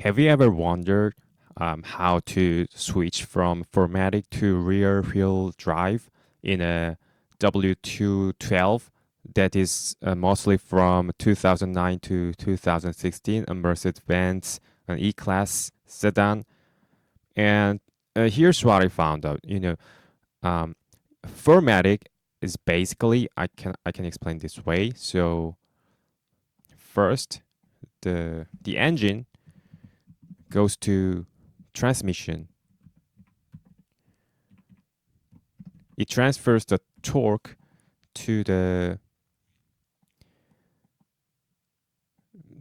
Have you ever wondered how to switch from 4matic to rear wheel drive in a W212 that is mostly from 2009 to 2016, a Mercedes-Benz, an E-Class sedan? And here's what I found out. Um, 4matic is basically I can explain this way. So first, the engine goes to transmission. It transfers the torque to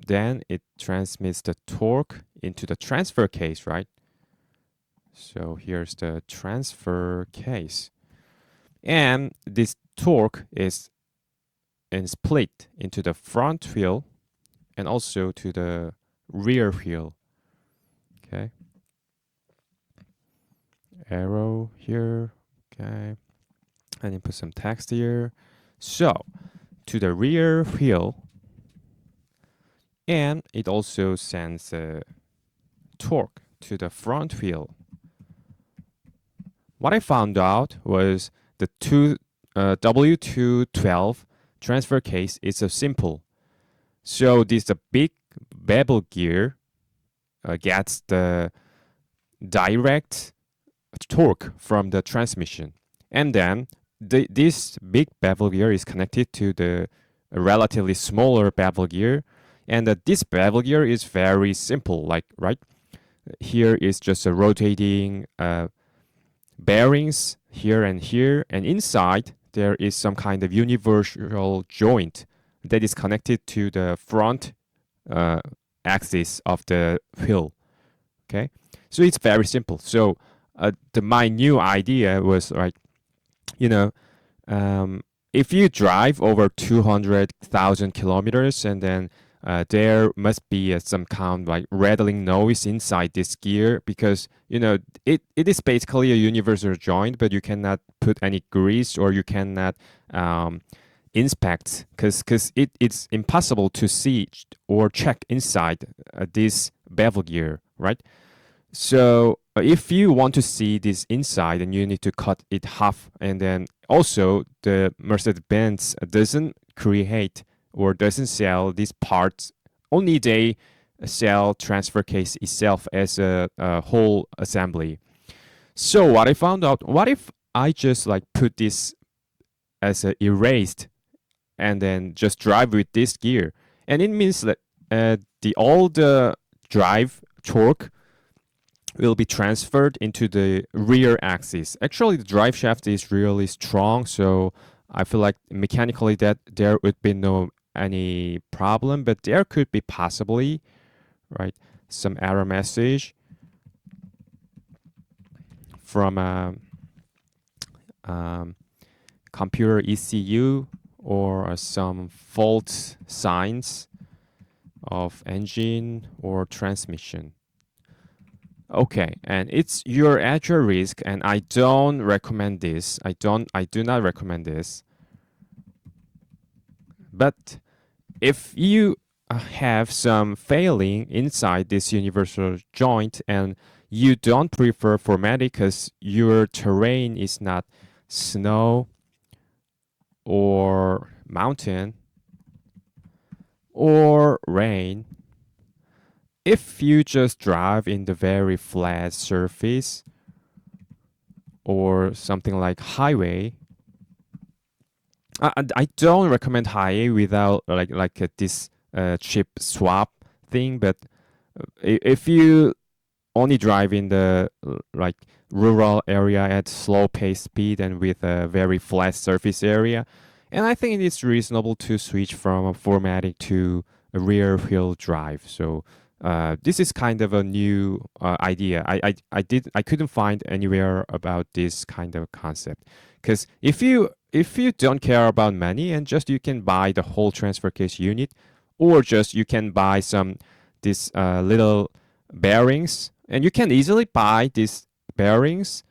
then it transmits the torque into the transfer case, right? So here's the transfer case. And this torque is split into the front wheel and also to the rear wheel. Okay. Arrow here. Okay. And then put some text here. So to the rear wheel, and it also sends torque to the front wheel. What I found out was the W212 transfer case is so simple. So this the big bevel gear gets the direct torque from the transmission, and then this big bevel gear is connected to the relatively smaller bevel gear, and this bevel gear is very simple. Like right here is just a rotating bearings here, and inside there is some kind of universal joint that is connected to the front axis of the wheel. Okay, so it's very simple. So my new idea was like, you know, if you drive over 200,000 kilometers, and then there must be some kind of like rattling noise inside this gear, because it is basically a universal joint, but you cannot put any grease, or you cannot inspect, because it's impossible to see or check inside this bevel gear, right? So if you want to see this inside, then you need to cut it half. And then also the Mercedes-Benz doesn't create or doesn't sell these parts. Only they sell transfer case itself as a whole assembly. So what I found out, what if I just like put this as a erased and then just drive with this gear? And it means that all the drive torque will be transferred into the rear axis. Actually, the drive shaft is really strong, so I feel like mechanically that there would be no any problem, but there could be possibly, right, some error message from a computer ECU, or some fault signs of engine or transmission. Okay, and it's your at your risk, and I don't recommend this. I do not recommend this. But if you have some failing inside this universal joint, and you don't prefer 4matic because your terrain is not snow or mountain or rain, if you just drive in the very flat surface or something like highway, I don't recommend highway without this chip swap thing. But if you only drive in the like rural area at slow pace speed and with a very flat surface area, and I think it is reasonable to switch from a 4matic to a rear wheel drive. So this is kind of a new idea. I couldn't find anywhere about this kind of concept, because if you don't care about money, and just you can buy the whole transfer case unit, or just you can buy some these little bearings, and you can easily buy these bearings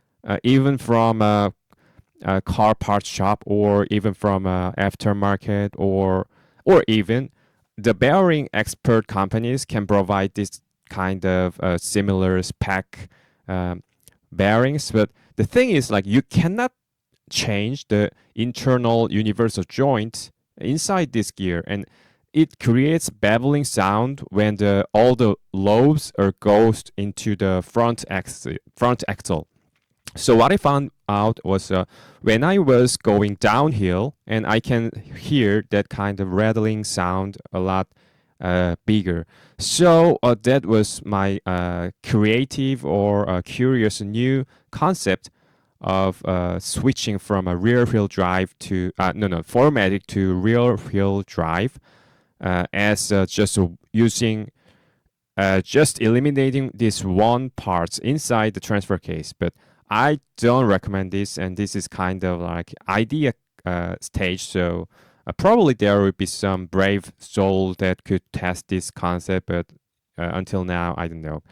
even from a car parts shop, or even from a aftermarket, or even the bearing expert companies can provide this kind of similar spec bearings. But the thing is, like, you cannot change the internal universal joint inside this gear, and it creates babbling sound when all the lobes are goes into the front axle. So what I found out was when I was going downhill, and I can hear that kind of rattling sound a lot bigger. So that was my creative or curious new concept of switching from a rear wheel drive to 4matic to rear wheel drive, as just using just eliminating this one parts inside the transfer case. But I don't recommend this, and this is kind of like idea stage. So probably there will be some brave soul that could test this concept, but until now, I don't know.